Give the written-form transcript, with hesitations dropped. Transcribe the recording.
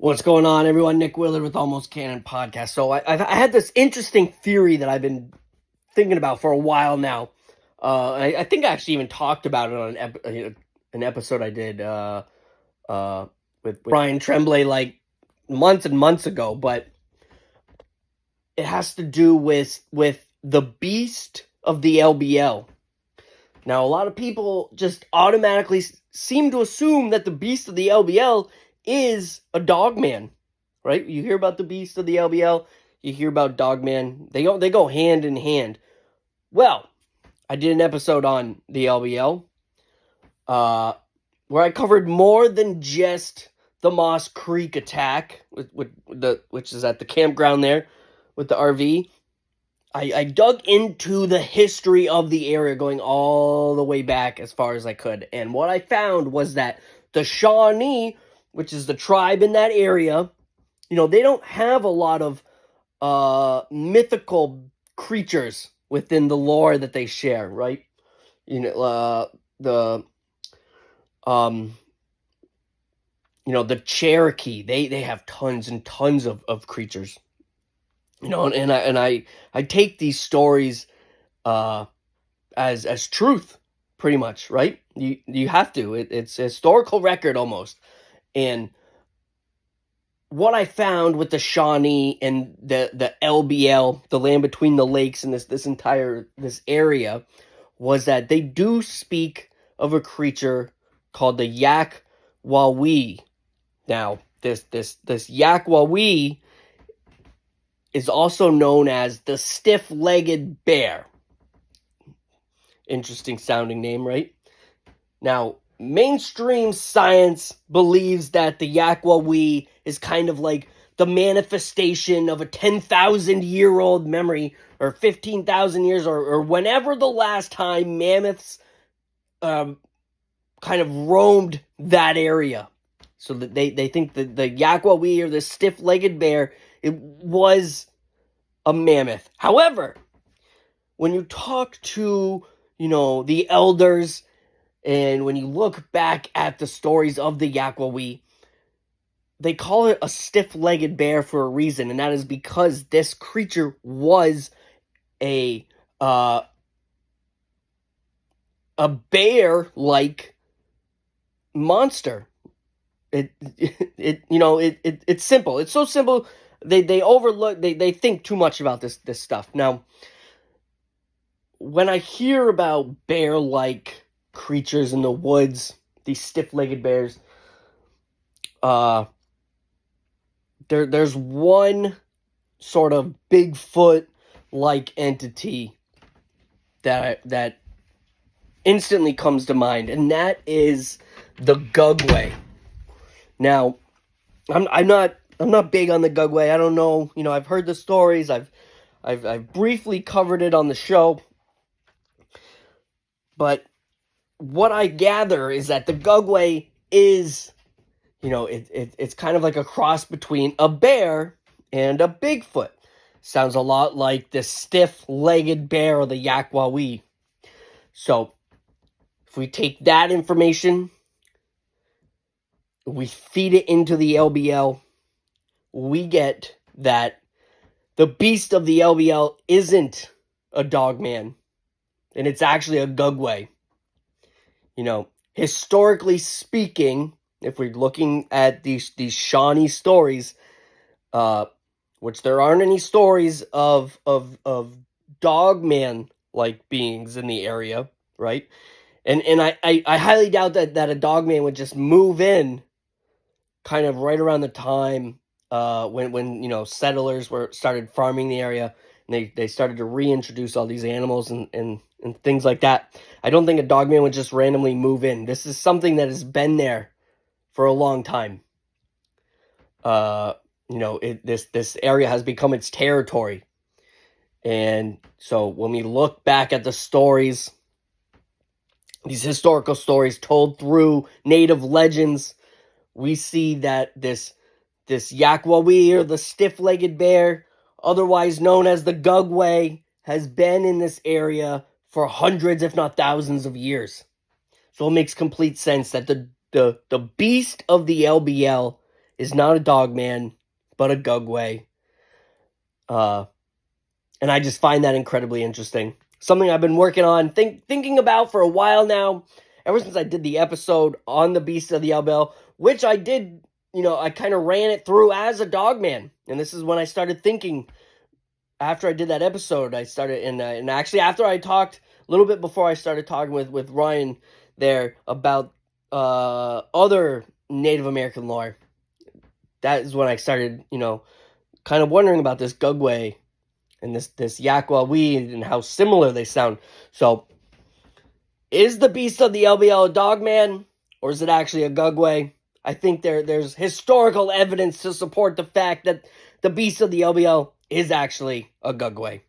What's going on, everyone? Nick Willard with Almost Canon Podcast. So I had this interesting theory that I've been thinking about for a while now. I think I actually even talked about it on an episode I did with Brian Tremblay like months and months ago. But it has to do with the beast of the LBL. Now, a lot of people just automatically seem to assume that the beast of the LBL is a Dogman, right? You hear about the beast of the LBL, you hear about Dogman. They go hand in hand. Well, I did an episode on the LBL where I covered more than just the Moss Creek attack, which is at the campground there with the RV. I dug into the history of the area, going all the way back as far as I could. And what I found was that the Shawnee, which is the tribe in that area, they don't have a lot of mythical creatures within the lore that they share, right? The Cherokee, they have tons and tons of creatures. And I take these stories as truth, pretty much, right? You have to. It's a historical record almost. And what I found with the Shawnee and the LBL, the land between the lakes, and this entire area, was that they do speak of a creature called the Yak-Wawee. Now, this Yak-Wawee is also known as the stiff-legged bear. Interesting sounding name, right? Now, mainstream science believes that the Yak-Wawee is kind of like the manifestation of a 10,000-year-old memory, or 15,000 years, or whenever the last time mammoths kind of roamed that area. So that they think that the Yak-Wawee, or the stiff-legged bear, it was a mammoth. However, when you talk to, the elders, and when you look back at the stories of the Yak-Wawee, they call it a stiff-legged bear for a reason, and that is because this creature was a bear-like monster. It's simple. It's so simple. They overlook. They think too much about this stuff. Now, when I hear about bear-like creatures in the woods, these stiff-legged bears, there's one sort of Bigfoot-like entity that instantly comes to mind, and that is the Gugwe. Now, I'm not big on the Gugwe. I don't know. I've heard the stories. I've briefly covered it on the show, but what I gather is that the Gugwe is, it's kind of like a cross between a bear and a Bigfoot. Sounds a lot like the stiff-legged bear or the Yak-Wawee. So, if we take that information, we feed it into the LBL, we get that the beast of the LBL isn't a Dogman, and it's actually a Gugwe. Historically speaking, if we're looking at these Shawnee stories, which there aren't any stories of Dogman-like beings in the area, right? And I highly doubt that a Dogman would just move in kind of right around the time when settlers started farming the area, and they started to reintroduce all these animals and things like that. I don't think a Dogman would just randomly move in. This is something that has been there for a long time. This area has become its territory. And so when we look back at the stories, these historical stories told through native legends, we see that this Yak-Wawee, or the stiff-legged bear, otherwise known as the Gugwe, has been in this area for hundreds, if not thousands, of years. So it makes complete sense that the beast of the LBL is not a Dogman, but a Gugwe. And I just find that incredibly interesting. Something I've been working on, thinking about for a while now, ever since I did the episode on the Beast of the LBL, which I did, I kind of ran it through as a Dogman. And this is when I started thinking, after I did that episode, I started, and actually after I talked, a little bit before I started talking with Ryan there about other Native American lore, that is when I started, kind of wondering about this Gugwe and this Yakwa weed and how similar they sound. So, is the Beast of the LBL a Dogman, or is it actually a Gugwe? I think there's historical evidence to support the fact that the Beast of the LBL is actually a Gugwe.